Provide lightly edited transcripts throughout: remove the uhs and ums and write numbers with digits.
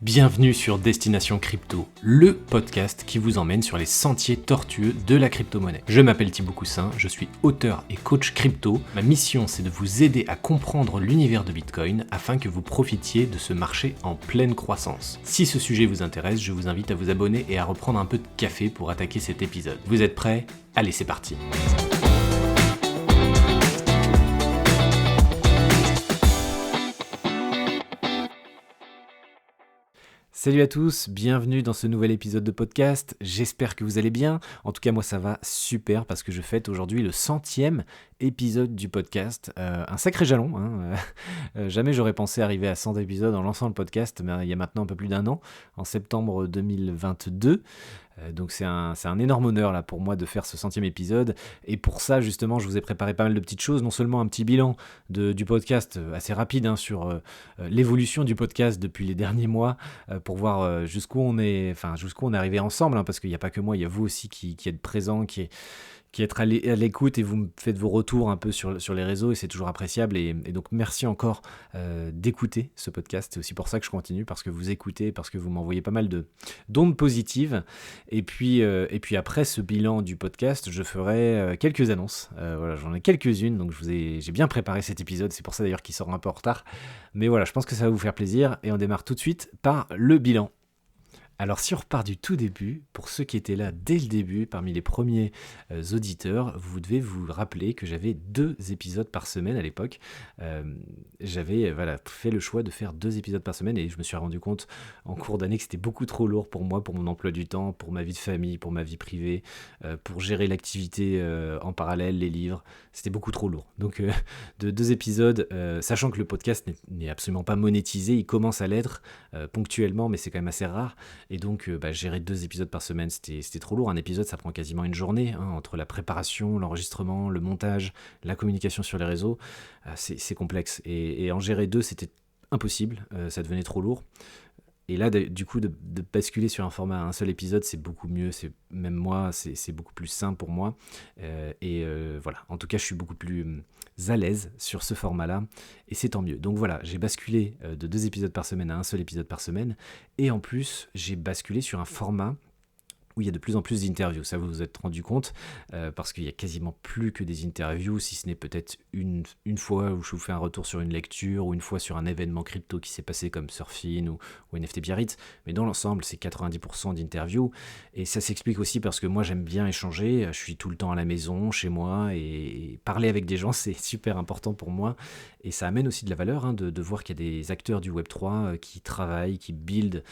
Bienvenue sur Destination Crypto, le podcast qui vous emmène sur les sentiers tortueux de la crypto-monnaie. Je m'appelle Thibaut Coussin, je suis auteur et coach crypto. Ma mission, c'est de vous aider à comprendre l'univers de Bitcoin afin que vous profitiez de ce marché en pleine croissance. Si ce sujet vous intéresse, je vous invite à vous abonner et à reprendre un peu de café pour attaquer cet épisode. Vous êtes prêts ? Allez, c'est parti. Salut à tous, bienvenue dans ce nouvel épisode de podcast, j'espère que vous allez bien. En tout cas moi ça va super parce que je fête aujourd'hui le 100e épisode du podcast, un sacré jalon, jamais j'aurais pensé arriver à 100 épisodes en lançant le podcast, mais il y a maintenant un peu plus d'un an, en septembre 2022. Donc c'est un énorme honneur là pour moi de faire ce 100e épisode, et pour ça justement je vous ai préparé pas mal de petites choses, non seulement un petit bilan du podcast assez rapide sur l'évolution du podcast depuis les derniers mois, pour voir jusqu'où on est arrivé ensemble, parce qu'il n'y a pas que moi, il y a vous aussi qui êtes présents, qui êtes à l'écoute et vous me faites vos retours un peu sur les réseaux et c'est toujours appréciable et donc merci encore d'écouter ce podcast. C'est aussi pour ça que je continue, parce que vous écoutez, parce que vous m'envoyez pas mal d'ondes positives et puis après ce bilan du podcast je ferai quelques annonces, voilà, j'en ai quelques-unes, donc j'ai bien préparé cet épisode, c'est pour ça d'ailleurs qu'il sort un peu en retard, mais voilà, je pense que ça va vous faire plaisir et on démarre tout de suite par le bilan. Alors si on repart du tout début, pour ceux qui étaient là dès le début, parmi les premiers auditeurs, vous devez vous rappeler que j'avais 2 épisodes par semaine à l'époque. J'avais fait le choix de faire 2 épisodes par semaine et je me suis rendu compte en cours d'année que c'était beaucoup trop lourd pour moi, pour mon emploi du temps, pour ma vie de famille, pour ma vie privée, pour gérer l'activité en parallèle, les livres. C'était beaucoup trop lourd. Donc de 2 épisodes, sachant que le podcast n'est absolument pas monétisé, il commence à l'être ponctuellement, mais c'est quand même assez rare. Et donc, gérer 2 épisodes par semaine, c'était trop lourd. Un épisode, ça prend quasiment une journée, entre la préparation, l'enregistrement, le montage, la communication sur les réseaux. C'est complexe. Et en gérer 2, c'était impossible. Ça devenait trop lourd. Et là, du coup, de basculer sur un format, un seul épisode, c'est beaucoup mieux. Même moi, c'est beaucoup plus simple pour moi. Voilà. En tout cas, je suis beaucoup plus à l'aise sur ce format-là. Et c'est tant mieux. Donc voilà, j'ai basculé de 2 épisodes par semaine à un seul épisode par semaine. Et en plus, j'ai basculé sur un format où il y a de plus en plus d'interviews. Ça, vous vous êtes rendu compte, parce qu'il y a quasiment plus que des interviews, si ce n'est peut-être une fois où je vous fais un retour sur une lecture, ou une fois sur un événement crypto qui s'est passé comme Surfin ou NFT Biarritz. Mais dans l'ensemble, c'est 90% d'interviews. Et ça s'explique aussi parce que moi, j'aime bien échanger. Je suis tout le temps à la maison, chez moi, et parler avec des gens, c'est super important pour moi. Et ça amène aussi de la valeur, de voir qu'il y a des acteurs du Web3 qui travaillent, qui build,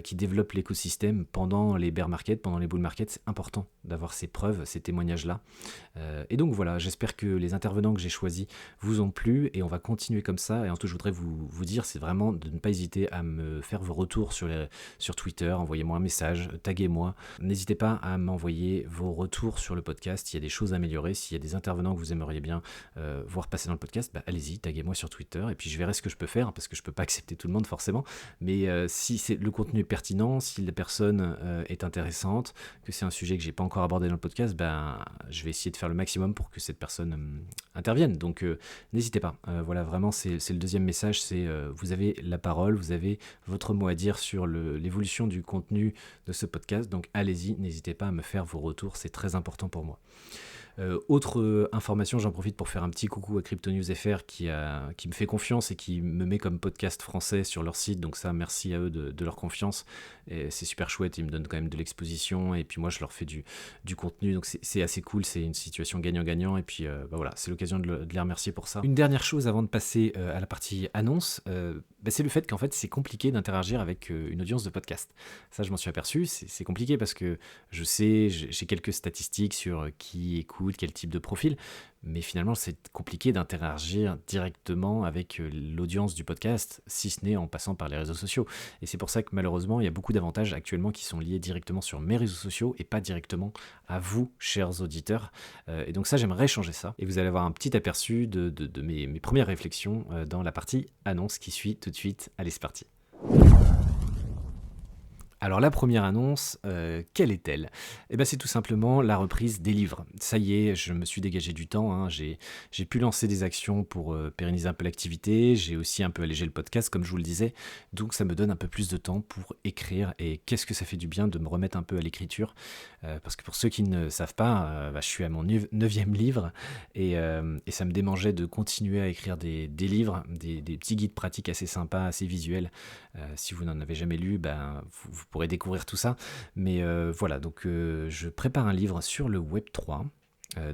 qui développent l'écosystème pendant les bear markets, pendant les bull markets. C'est important d'avoir ces preuves, ces témoignages-là. Et donc voilà, j'espère que les intervenants que j'ai choisis vous ont plu et on va continuer comme ça. Et en tout, je voudrais vous dire, c'est vraiment de ne pas hésiter à me faire vos retours sur Twitter, envoyez-moi un message, taguez-moi. N'hésitez pas à m'envoyer vos retours sur le podcast, s'il y a des choses à améliorer, s'il y a des intervenants que vous aimeriez bien voir passer dans le podcast, allez-y, taguez-moi sur Twitter et puis je verrai ce que je peux faire, parce que je peux pas accepter tout le monde forcément, mais si le contenu est pertinent, si la personne est intéressante, que c'est un sujet que j'ai pas encore abordé dans le podcast, je vais essayer de faire le maximum pour que cette personne intervienne. Donc n'hésitez pas. Voilà, vraiment c'est le deuxième message, c'est vous avez la parole, vous avez votre mot à dire sur l'évolution du contenu de ce podcast, donc allez-y, n'hésitez pas à me faire vos retours, c'est très important pour moi. Autre information, j'en profite pour faire un petit coucou à Crypto News FR qui me fait confiance et qui me met comme podcast français sur leur site, donc ça, merci à eux de leur confiance, et c'est super chouette, ils me donnent quand même de l'exposition et puis moi je leur fais du contenu, donc c'est assez cool, c'est une situation gagnant-gagnant, et puis voilà, c'est l'occasion de les remercier pour ça. Une dernière chose avant de passer à la partie annonce, c'est le fait qu'en fait c'est compliqué d'interagir avec une audience de podcast. Ça, je m'en suis aperçu, c'est compliqué parce que je sais, j'ai quelques statistiques sur qui écoute, quel type de profil, mais finalement c'est compliqué d'interagir directement avec l'audience du podcast, si ce n'est en passant par les réseaux sociaux. Et c'est pour ça que malheureusement il y a beaucoup d'avantages actuellement qui sont liés directement sur mes réseaux sociaux et pas directement à vous, chers auditeurs. Et donc ça, j'aimerais changer ça. Et vous allez avoir un petit aperçu de mes premières réflexions dans la partie annonce qui suit tout de suite. Allez, c'est parti. Alors la première annonce, quelle est-elle? Eh ben, c'est tout simplement la reprise des livres. Ça y est, je me suis dégagé du temps, hein, j'ai pu lancer des actions pour, pérenniser un peu l'activité. J'ai aussi un peu allégé le podcast comme je vous le disais, donc ça me donne un peu plus de temps pour écrire et qu'est-ce que ça fait du bien de me remettre un peu à l'écriture, parce que pour ceux qui ne savent pas, je suis à mon 9e livre et ça me démangeait de continuer à écrire des livres, des petits guides pratiques assez sympas, assez visuels. Si vous n'en avez jamais lu, ben, vous pourrez découvrir tout ça. Mais voilà, donc je prépare un livre sur le Web 3.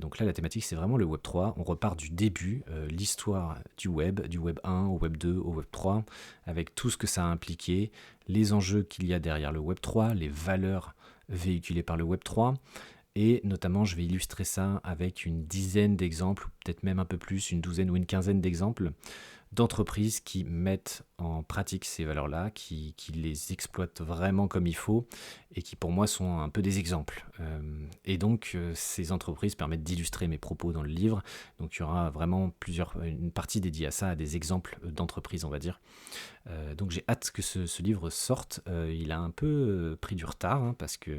Donc là, la thématique, c'est vraiment le Web 3. On repart du début, l'histoire du Web 1 au Web 2, au Web 3, avec tout ce que ça a impliqué, les enjeux qu'il y a derrière le Web 3, les valeurs véhiculées par le Web 3. Et notamment, je vais illustrer ça avec une dizaine d'exemples, ou peut-être même un peu plus, une douzaine ou une quinzaine d'exemples d'entreprises qui mettent en pratique ces valeurs-là, qui les exploitent vraiment comme il faut et qui pour moi sont un peu des exemples. Et donc ces entreprises permettent d'illustrer mes propos dans le livre. Donc il y aura vraiment une partie dédiée à ça, à des exemples d'entreprises on va dire. Donc j'ai hâte que ce livre sorte. Il a un peu pris du retard hein, parce que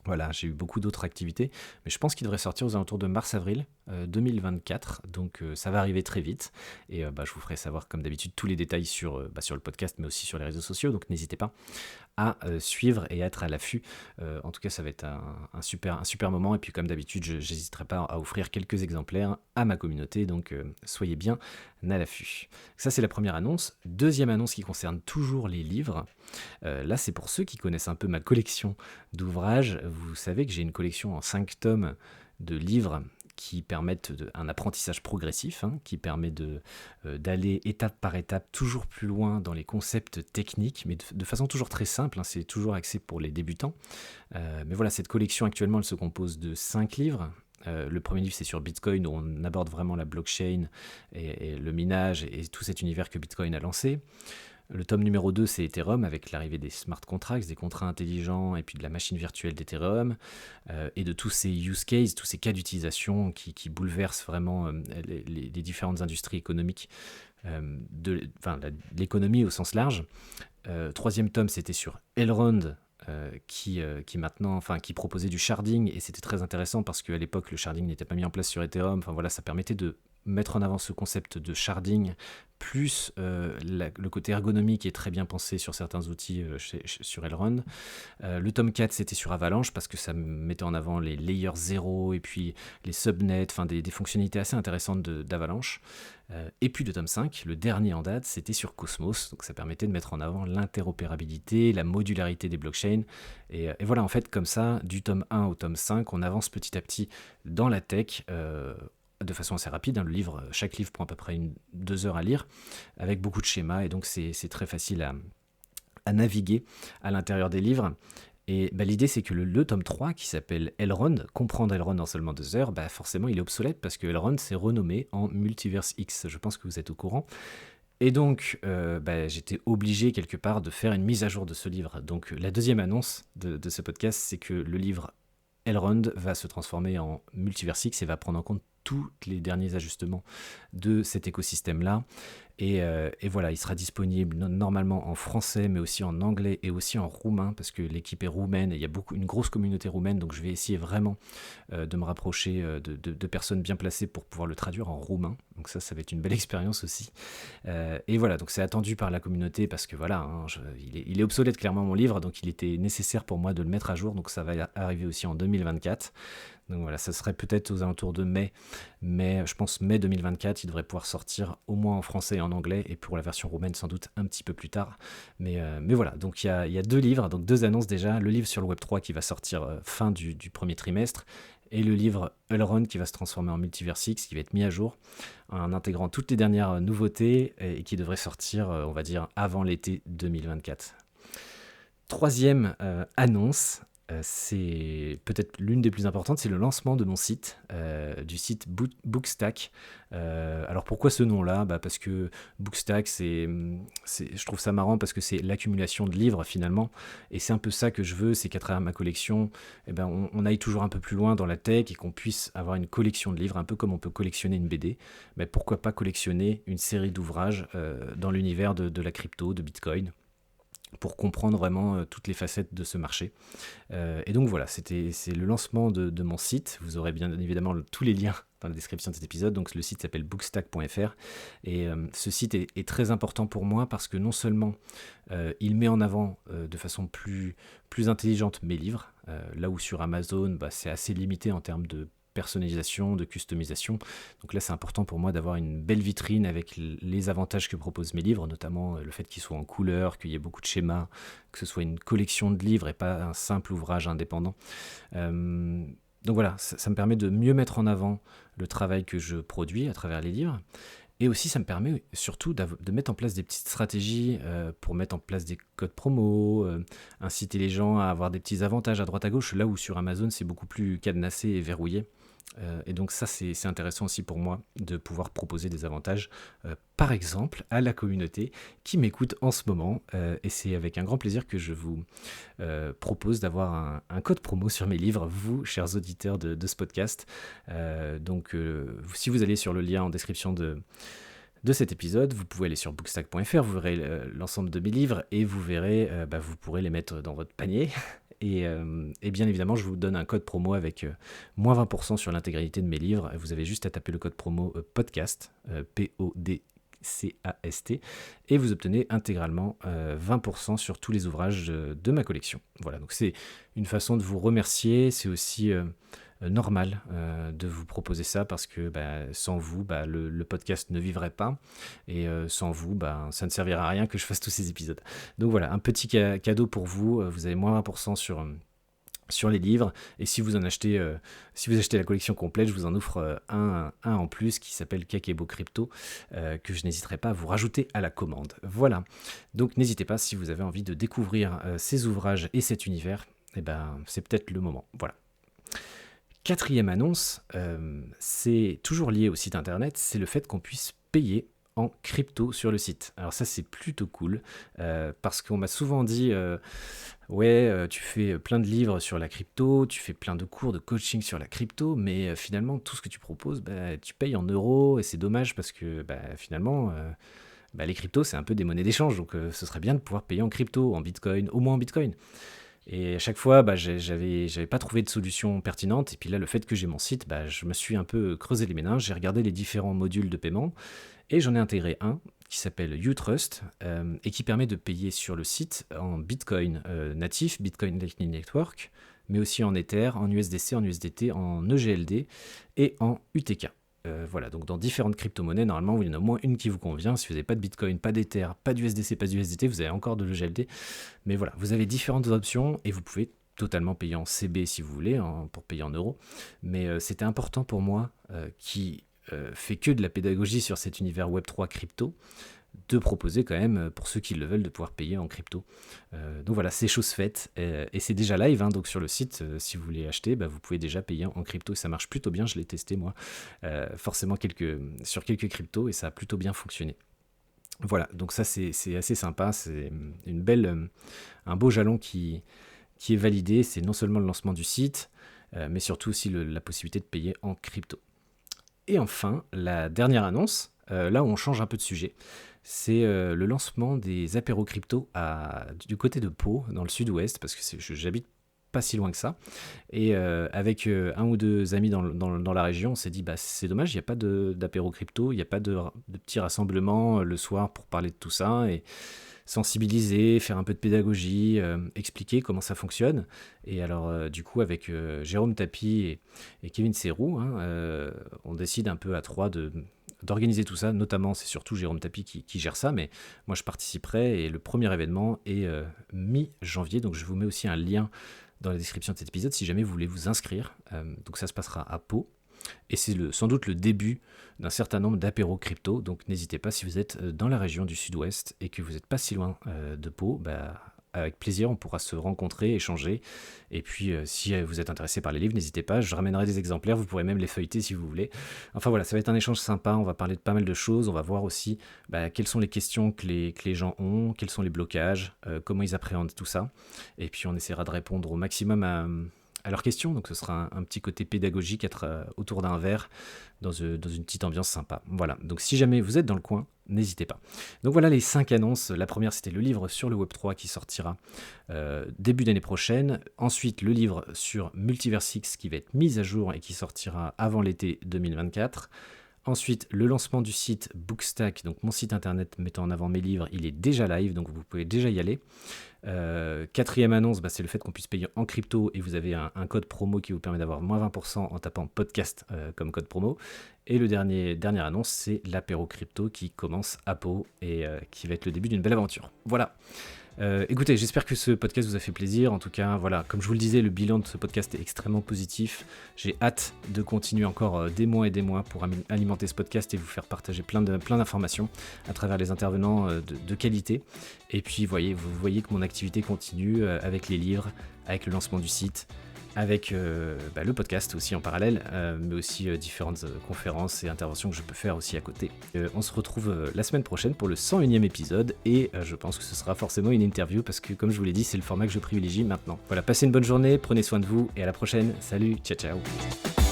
voilà, j'ai eu beaucoup d'autres activités, mais je pense qu'il devrait sortir aux alentours de mars-avril 2024, donc ça va arriver très vite, et je vous ferai savoir comme d'habitude tous les détails sur le podcast, mais aussi sur les réseaux sociaux, donc n'hésitez pas à suivre et à être à l'affût. En tout cas, ça va être un super moment, et puis comme d'habitude, je n'hésiterai pas à offrir quelques exemplaires à ma communauté, donc soyez bien à l'affût. Ça, c'est la première annonce. Deuxième annonce qui concerne toujours les livres. Là, c'est pour ceux qui connaissent un peu ma collection d'ouvrages. Vous savez que j'ai une collection en 5 tomes de livres qui permettent un apprentissage progressif, hein, qui permet d'aller étape par étape toujours plus loin dans les concepts techniques, mais de façon toujours très simple, hein, c'est toujours axé pour les débutants. Mais voilà, cette collection actuellement, elle se compose de 5 livres. Le premier livre, c'est sur Bitcoin, où on aborde vraiment la blockchain et le minage et tout cet univers que Bitcoin a lancé. Le tome numéro 2, c'est Ethereum, avec l'arrivée des smart contracts, des contrats intelligents et puis de la machine virtuelle d'Ethereum, et de tous ces use cases, tous ces cas d'utilisation qui bouleversent vraiment les différentes industries économiques, l'économie au sens large. Troisième tome, c'était sur Elrond, qui maintenant, qui proposait du sharding, et c'était très intéressant parce qu'à l'époque, le sharding n'était pas mis en place sur Ethereum. Enfin voilà, ça permettait de mettre en avant ce concept de sharding, plus le côté ergonomique est très bien pensé sur certains outils sur Elrond. Le tome 4, c'était sur Avalanche, parce que ça mettait en avant les layers 0 et puis les subnets, des fonctionnalités assez intéressantes d'Avalanche. Et puis le tome 5, le dernier en date, c'était sur Cosmos, donc ça permettait de mettre en avant l'interopérabilité, la modularité des blockchains. Et voilà, en fait, comme ça, du tome 1 au tome 5, on avance petit à petit dans la tech, de façon assez rapide, hein. Chaque livre prend à peu près 2 heures à lire, avec beaucoup de schémas, et donc c'est très facile à naviguer à l'intérieur des livres. Et l'idée, c'est que le tome 3, qui s'appelle Elrond, comprendre Elrond en seulement 2 heures, forcément il est obsolète, parce que Elrond s'est renommé en Multiverse X, je pense que vous êtes au courant. Et donc, j'étais obligé quelque part de faire une mise à jour de ce livre. Donc la deuxième annonce de ce podcast, c'est que le livre Elrond va se transformer en Multiverse X et va prendre en compte tous les derniers ajustements de cet écosystème-là. Et voilà, il sera disponible normalement en français, mais aussi en anglais et aussi en roumain, parce que l'équipe est roumaine et il y a une grosse communauté roumaine, donc je vais essayer vraiment de me rapprocher de personnes bien placées pour pouvoir le traduire en roumain. Donc ça va être une belle expérience aussi. Et voilà, donc c'est attendu par la communauté, parce que voilà, hein, il est obsolète clairement mon livre, donc il était nécessaire pour moi de le mettre à jour, donc ça va arriver aussi en 2024. Donc voilà, ça serait peut-être aux alentours de mai, je pense mai 2024, il devrait pouvoir sortir au moins en français et en anglais, et pour la version roumaine sans doute un petit peu plus tard. Mais voilà, donc il y a 2 livres, donc 2 annonces déjà, le livre sur le Web3 qui va sortir fin du premier trimestre, et le livre Elrond qui va se transformer en Multiverse X, qui va être mis à jour, en intégrant toutes les dernières nouveautés, et qui devrait sortir, on va dire, avant l'été 2024. Troisième annonce, c'est peut-être l'une des plus importantes, c'est le lancement de mon site, du site Bookstack. Alors pourquoi ce nom-là ? Parce que Bookstack, je trouve ça marrant parce que c'est l'accumulation de livres finalement, et c'est un peu ça que je veux, c'est qu'à travers ma collection, on aille toujours un peu plus loin dans la tech et qu'on puisse avoir une collection de livres, un peu comme on peut collectionner une BD. Mais pourquoi pas collectionner une série d'ouvrages dans l'univers de la crypto, de Bitcoin ? pour comprendre vraiment toutes les facettes de ce marché. Et donc voilà, c'est le lancement de mon site. Vous aurez bien évidemment tous les liens dans la description de cet épisode. Donc le site s'appelle bookstack.fr et ce site est très important pour moi parce que non seulement il met en avant de façon plus intelligente mes livres, là où sur Amazon c'est assez limité en termes de personnalisation, de customisation. Donc là, c'est important pour moi d'avoir une belle vitrine avec les avantages que proposent mes livres, notamment le fait qu'ils soient en couleur, qu'il y ait beaucoup de schémas, que ce soit une collection de livres et pas un simple ouvrage indépendant. Donc voilà, ça me permet de mieux mettre en avant le travail que je produis à travers les livres. Et aussi, ça me permet surtout de mettre en place des petites stratégies pour mettre en place des codes promo, inciter les gens à avoir des petits avantages à droite à gauche, là où sur Amazon, c'est beaucoup plus cadenassé et verrouillé. Et donc ça, c'est intéressant aussi pour moi de pouvoir proposer des avantages, par exemple, à la communauté qui m'écoute en ce moment. Et c'est avec un grand plaisir que je vous propose d'avoir un code promo sur mes livres, vous, chers auditeurs de ce podcast. Donc, si vous allez sur le lien en description de cet épisode, vous pouvez aller sur bookstack.fr, vous verrez l'ensemble de mes livres et vous verrez, vous pourrez les mettre dans votre panier. Et bien évidemment, je vous donne un code promo avec moins 20% sur l'intégralité de mes livres. Vous avez juste à taper le code promo podcast, PODCAST, et vous obtenez intégralement 20% sur tous les ouvrages de ma collection. Voilà, donc c'est une façon de vous remercier. C'est aussi normal de vous proposer ça parce que sans vous, le podcast ne vivrait pas et sans vous, ça ne servira à rien que je fasse tous ces épisodes. Donc voilà, un petit cadeau pour vous. Vous avez moins 20% sur les livres et si vous en achetez, si vous achetez la collection complète, je vous en offre un en plus qui s'appelle Kakebo Crypto que je n'hésiterai pas à vous rajouter à la commande. Voilà, donc n'hésitez pas si vous avez envie de découvrir ces ouvrages et cet univers, c'est peut-être le moment. Voilà. Quatrième annonce, c'est toujours lié au site internet, c'est le fait qu'on puisse payer en crypto sur le site. Alors ça, c'est plutôt cool, parce qu'on m'a souvent dit tu fais plein de livres sur la crypto, tu fais plein de cours de coaching sur la crypto, mais finalement, tout ce que tu proposes, tu payes en euros, et c'est dommage parce que finalement, les cryptos, c'est un peu des monnaies d'échange, donc ce serait bien de pouvoir payer en crypto, en bitcoin, au moins en bitcoin. Et à chaque fois, j'avais pas trouvé de solution pertinente. Et puis là, le fait que j'ai mon site, je me suis un peu creusé les méninges. J'ai regardé les différents modules de paiement et j'en ai intégré un qui s'appelle UTrust et qui permet de payer sur le site en Bitcoin natif, Bitcoin Lightning Network, mais aussi en Ether, en USDC, en USDT, en EGLD et en UTK. Voilà, donc dans différentes crypto-monnaies, normalement, il y en a au moins une qui vous convient. Si vous n'avez pas de Bitcoin, pas d'Ether, pas d'USDC, pas d'USDT, vous avez encore de l'EGLD. Mais voilà, vous avez différentes options et vous pouvez totalement payer en CB si vous voulez, pour payer en euros. Mais c'était important pour moi, qui fait que de la pédagogie sur cet univers Web3 crypto, de proposer quand même, pour ceux qui le veulent, de pouvoir payer en crypto. Donc voilà, c'est chose faite, et c'est déjà live, donc sur le site, si vous voulez acheter, vous pouvez déjà payer en crypto, et ça marche plutôt bien, je l'ai testé moi, forcément sur quelques cryptos, et ça a plutôt bien fonctionné. Voilà, donc ça c'est assez sympa, c'est un beau jalon qui est validé, c'est non seulement le lancement du site, mais surtout aussi la possibilité de payer en crypto. Et enfin, la dernière annonce, là où on change un peu de sujet, c'est le lancement des apéros crypto du côté de Pau, dans le sud-ouest, parce que j'habite pas si loin que ça. Et avec un ou deux amis dans la région, on s'est dit, c'est dommage, il n'y a pas d'apéro crypto, il n'y a pas de petits rassemblements le soir pour parler de tout ça, et sensibiliser, faire un peu de pédagogie, expliquer comment ça fonctionne. Et alors, du coup, avec Jérôme Tapie et Kevin Serroux, on décide un peu à trois d'organiser tout ça. Notamment, c'est surtout Jérôme Tapie qui gère ça, mais moi, je participerai. Et le premier événement est mi-janvier, donc je vous mets aussi un lien dans la description de cet épisode si jamais vous voulez vous inscrire. Donc ça se passera à Pau. Et c'est sans doute le début d'un certain nombre d'apéros crypto, donc n'hésitez pas si vous êtes dans la région du sud-ouest et que vous n'êtes pas si loin de Pau, avec plaisir on pourra se rencontrer, échanger, et puis si vous êtes intéressé par les livres, n'hésitez pas, je ramènerai des exemplaires, vous pourrez même les feuilleter si vous voulez. Enfin voilà, ça va être un échange sympa, on va parler de pas mal de choses, on va voir aussi quelles sont les questions que les gens ont, quels sont les blocages, comment ils appréhendent tout ça, et puis on essaiera de répondre au maximum à leurs questions, donc ce sera un petit côté pédagogique, être autour d'un verre dans une petite ambiance sympa. Voilà, donc si jamais vous êtes dans le coin, n'hésitez pas. Donc voilà les 5 annonces. La première, c'était le livre sur le Web3 qui sortira début d'année prochaine. Ensuite, le livre sur Multiversix qui va être mis à jour et qui sortira avant l'été 2024. Ensuite, le lancement du site Bookstack, donc mon site internet mettant en avant mes livres, il est déjà live, donc vous pouvez déjà y aller. Quatrième annonce, c'est le fait qu'on puisse payer en crypto et vous avez un code promo qui vous permet d'avoir moins 20% en tapant podcast comme code promo. Et le dernière annonce, c'est l'apéro crypto qui commence à Pau et qui va être le début d'une belle aventure. Voilà. Écoutez, j'espère que ce podcast vous a fait plaisir. En tout cas, voilà, comme je vous le disais, le bilan de ce podcast est extrêmement positif. J'ai hâte de continuer encore des mois et des mois pour alimenter ce podcast et vous faire partager plein d'informations à travers les intervenants de qualité. Et puis, vous voyez que mon activité continue avec les livres, avec le lancement du site, avec le podcast aussi en parallèle, mais aussi différentes conférences et interventions que je peux faire aussi à côté. On se retrouve la semaine prochaine pour le 101e épisode, et je pense que ce sera forcément une interview, parce que comme je vous l'ai dit, c'est le format que je privilégie maintenant. Voilà, passez une bonne journée, prenez soin de vous, et à la prochaine. Salut, ciao ciao.